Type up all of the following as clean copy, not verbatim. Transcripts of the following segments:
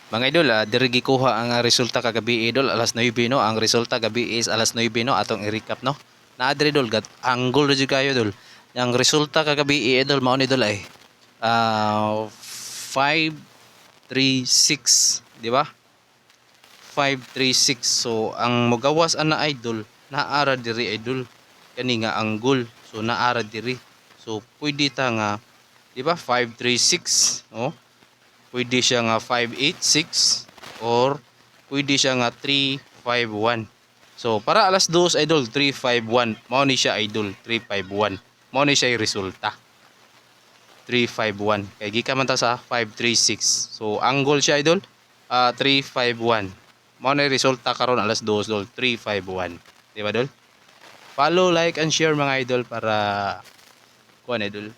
Mga idol, diri gikuha ang resulta kagabi idol alas 9 no. Ang resulta gabi is alas 9 no atong i-recap no. Naa diri idol gat angle jud kayo idol. Ang resulta kagabi idol mao ni idol ay 536, di ba? 536. So ang mogawas ana idol naara diri idol kani nga angle. So naara diri. So pwede ta nga di ba 536 no? Pwede siya nga 586 or pwede siya nga 351. So para alas 2 idol 351. Mao ni siya idol 351. Mao ni siya resulta. 351. Kay gikan man ta sa 536. So angle siya idol 351. Mao ni resulta karon alas 2 idol 351. Di ba idol? Follow, like and share mga idol para kuan idol.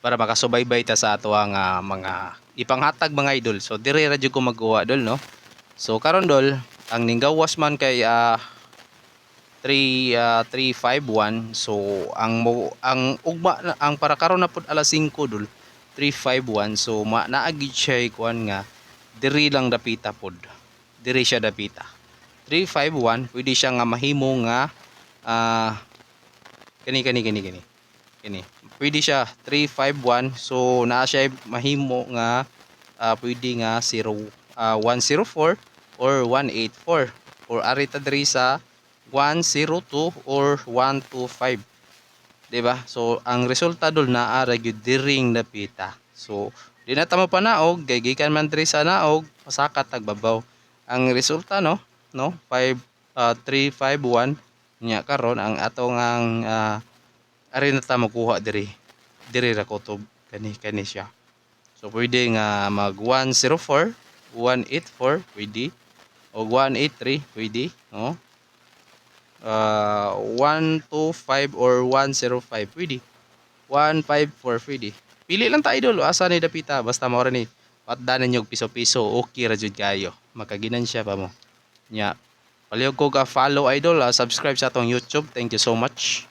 Para makasubaybay ta sa ato ang mga ipanghatag mga idol. So dire ra jud ko magkuha dol no. So karon dol ang ninggawas man kay 351. So ang ugma ang para karon na pud alas 5 dol 351. So naagi siya kuan nga diri lang dapita pod. Diri siya dapita. 351 pwede siya nga mahimo nga kani pwede siya 351. So naa siya mahimo nga pwede nga 104 or 184 or arita diri sa 102 or 125, di ba? So ang resulta dol naa ra gyud diring dapita. So di na ta mapanaog kay gikan man diri sa naog pasakat tagbabaw. Ang resulta no 351 nya karon ang atong ang ari na ta makuha diri ra kutob kani siya. So pwede nga mag 104, 184 pwede o 183 pwede no. 125 or 105 pwede. 154 pwede. Pili lang ta idol asa ni dapita basta mao ra ni patdanan niyo piso-piso okay ra jud kayo. Makaginansya pa mo. Nya palihog ko ka follow idol, subscribe sa atong YouTube. Thank you so much.